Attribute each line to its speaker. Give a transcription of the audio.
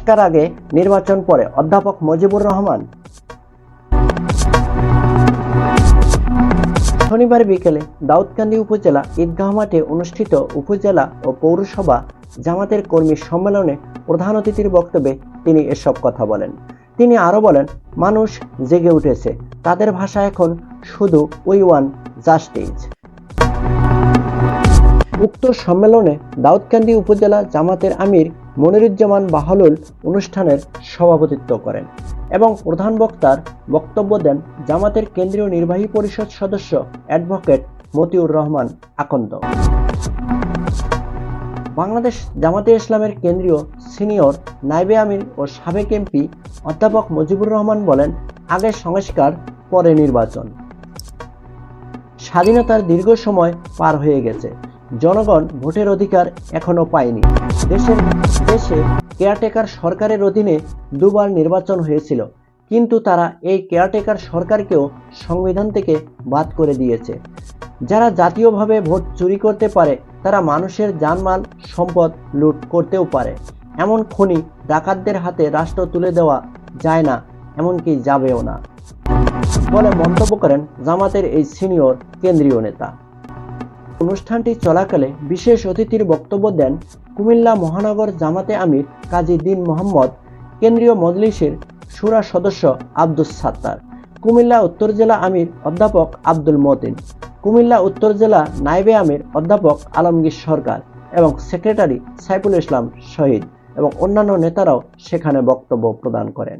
Speaker 1: সংস্কার আগে নির্বাচন পরে অধ্যাপক মুজিবুর রহমান। শনিবার বিকেলে দাউদকান্দি উপজেলা ঈদগাহ মাঠে অনুষ্ঠিত উপজেলা ও পৌরসভা জামাতের কর্মী সম্মেলনে প্রধান অতিথির বক্তব্যে তিনি এসব কথা বলেন। তিনি আরো বলেন, মানুষ জেগে উঠেছে, তাদের ভাষা এখন শুধু উই ওয়ান্ট জাস্টিস। উক্ত সম্মেলনে দাউদকান্দি উপজেলা জামাতের আমির মনিরুজ্জামান বাহলুল অনুষ্ঠানের সভাপতিত্ব করেন এবং প্রধান বক্তার বক্তব্য দেন জামাতের কেন্দ্রীয় নির্বাহী পরিষদ সদস্য অ্যাডভোকেট মতিউর রহমান আকন্দ। বাংলাদেশ জামাতে ইসলামের কেন্দ্রীয় সিনিয়র নায়েবে আমির ও সাবেক এমপি অধ্যাপক মুজিবুর রহমান বলেন, আগে সংস্কার পরে নির্বাচন। স্বাধীনতার দীর্ঘ সময় পার হয়ে গেছে, জনগণ ভোটের অধিকার এখনো পায়নি। দেশে কেয়ারটেকার সরকারের অধীনে দুবার নির্বাচন হয়েছিল, কিন্তু তারা এই কেয়ারটেকার সরকারকেও সংবিধান থেকে বাদ করে দিয়েছে। যারা জাতীয়ভাবে ভোট চুরি করতে পারে তারা মানুষের জানমাল সম্পদ লুট করতেও পারে। এমন খনি ডাকাতদের হাতে রাষ্ট্র তুলে দেওয়া যায় না, এমনকি যাবেও না বলে মন্তব্য করেন জামাতের এই সিনিয়র কেন্দ্রীয় নেতা। অনুষ্ঠানটি চলাকালে বিশেষ অতিথির বক্তব্য দেন কুমিল্লা মহানগর জামাতে আমির কাজী দীন মোহাম্মদ, কেন্দ্রীয় মজলিসের শুরা সদস্য আব্দুস সাত্তার, কুমিল্লা উত্তর জেলা আমির অধ্যাপক আব্দুল মতিন, কুমিল্লা উত্তর জেলা নায়েবে আমির অধ্যাপক আলমগীর সরকার এবং সেক্রেটারি সাইফুল ইসলাম শহীদ এবং অন্যান্য নেতারাও সেখানে বক্তব্য প্রদান করেন।